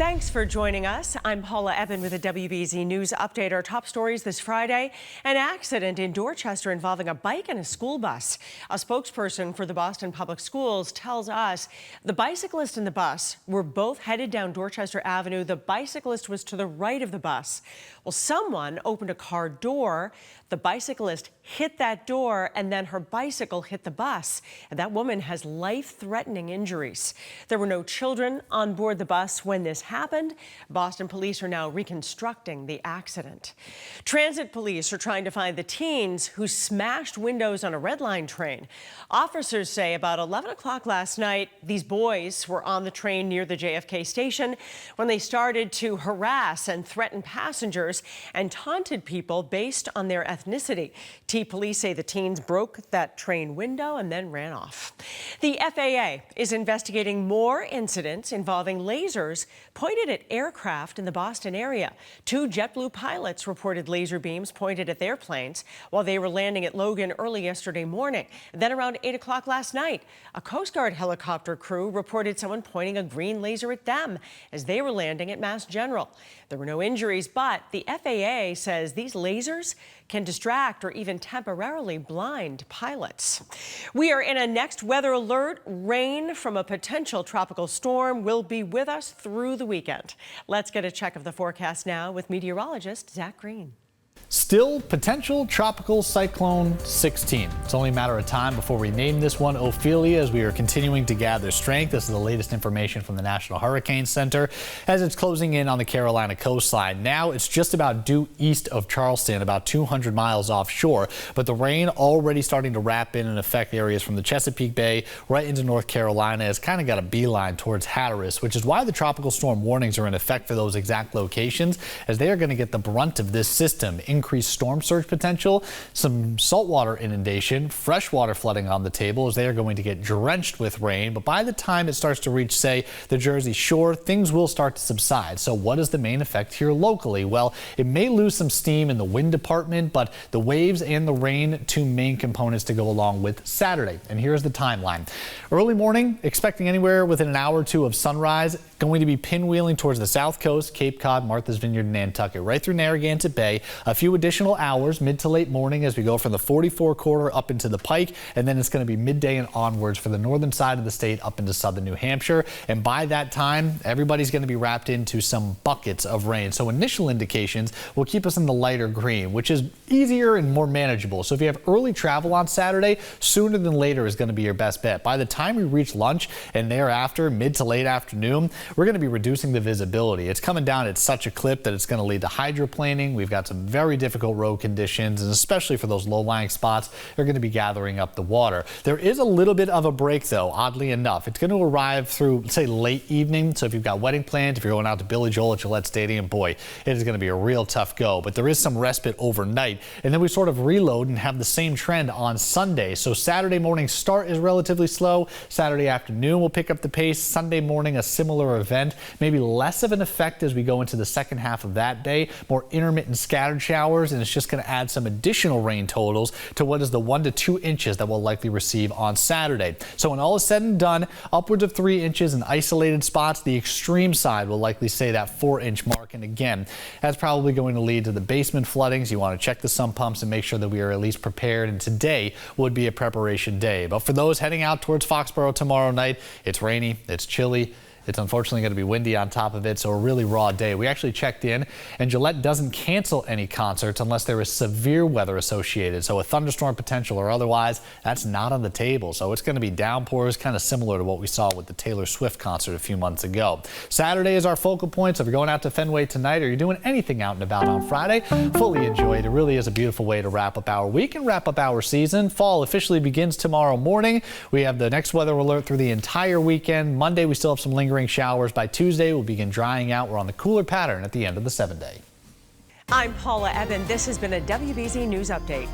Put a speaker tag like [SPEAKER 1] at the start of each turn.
[SPEAKER 1] Thanks for joining us. I'm Paula Ebben with a WBZ News update. Our top stories this Friday: an accident in Dorchester involving a bike and a school bus. A spokesperson for the Boston Public Schools tells us the bicyclist and the bus were both headed down Dorchester Avenue. The bicyclist was to the right of the bus. Well, someone opened a car door. The bicyclist hit that door, and then her bicycle hit the bus. And that woman has life-threatening injuries. There were no children on board the bus when this happened. Boston police are now reconstructing the accident. Transit police are trying to find the teens who smashed windows on a Red Line train. Officers say about 11 o'clock last night, these boys were on the train near the JFK station when they started to harass and threaten passengers and taunted people based on their ethnicity. Police say the teens broke that train window and then ran off. The FAA is investigating more incidents involving lasers pointed at aircraft in the Boston area. 2 JetBlue pilots reported laser beams pointed at their planes while they were landing at Logan early yesterday morning. Then around 8 o'clock last night, a Coast Guard helicopter crew reported someone pointing a green laser at them as they were landing at Mass General. There were no injuries, but the FAA says these lasers can distract or even temporarily blind pilots. We are in a next weather alert. Rain from a potential tropical storm will be with us through the weekend. Let's get a check of the forecast now with meteorologist Zack.
[SPEAKER 2] Still potential tropical cyclone 16. It's only a matter of time before we name this one Ophelia as we are continuing to gather strength. This is the latest information from the National Hurricane Center as it's closing in on the Carolina coastline. Now it's just about due east of Charleston, about 200 miles offshore, but the rain already starting to wrap in and affect areas from the Chesapeake Bay right into North Carolina. It's kind of got a beeline towards Hatteras, which is why the tropical storm warnings are in effect for those exact locations, as they are going to get the brunt of this system. Increased storm surge potential, some saltwater inundation, freshwater flooding on the table as they are going to get drenched with rain. But by the time it starts to reach, say, the Jersey Shore, things will start to subside. So what is the main effect here locally? Well, it may lose some steam in the wind department, but the waves and the rain, 2 main components to go along with Saturday. And here's the timeline. Early morning, expecting anywhere within an hour or 2 of sunrise, going to be pinwheeling towards the south coast, Cape Cod, Martha's Vineyard, and Nantucket, right through Narragansett Bay. A few additional hours, mid to late morning, as we go from the 44 corridor up into the Pike, and then it's going to be midday and onwards for the northern side of the state up into southern New Hampshire. And by that time, everybody's going to be wrapped into some buckets of rain. So initial indications will keep us in the lighter green, which is easier and more manageable. So if you have early travel on Saturday, sooner than later is going to be your best bet. By the time we reach lunch and thereafter, mid to late afternoon, we're going to be reducing the visibility. It's coming down at such a clip that it's going to lead to hydroplaning. We've got some very difficult road conditions, and especially for those low-lying spots, they're going to be gathering up the water. There is a little bit of a break, though, oddly enough. It's going to arrive through, say, late evening. So if you've got wedding plans, if you're going out to Billy Joel at Gillette Stadium, boy, it is going to be a real tough go. But there is some respite overnight, and then we sort of reload and have the same trend on Sunday. So Saturday morning start is relatively slow. Saturday afternoon will pick up the pace. Sunday morning, a similar event. Maybe less of an effect as we go into the second half of that day. More intermittent scattered showers, and it's just going to add some additional rain totals to what is the 1 to 2 inches that we'll likely receive on Saturday. So when all is said and done, upwards of 3 inches in isolated spots. The extreme side will likely say that 4-inch mark. And again, that's probably going to lead to the basement floodings. You want to check the sump pumps and make sure that we are at least prepared. And today would be a preparation day. But for those heading out towards Foxborough tomorrow night, it's rainy, it's chilly. It's unfortunately going to be windy on top of it, so a really raw day. We actually checked in, and Gillette doesn't cancel any concerts unless there is severe weather associated. So a thunderstorm potential or otherwise, that's not on the table. So it's going to be downpours, kind of similar to what we saw with the Taylor Swift concert a few months ago. Saturday is our focal point, so if you're going out to Fenway tonight or you're doing anything out and about on Friday, fully enjoy it. It really is a beautiful way to wrap up our week and wrap up our season. Fall officially begins tomorrow morning. We have the next weather alert through the entire weekend. Monday, we still have some lingering showers. By Tuesday, we'll begin drying out. We're on the cooler pattern at the end of the 7-day.
[SPEAKER 1] I'm Paula Ebben. This has been a WBZ News Update.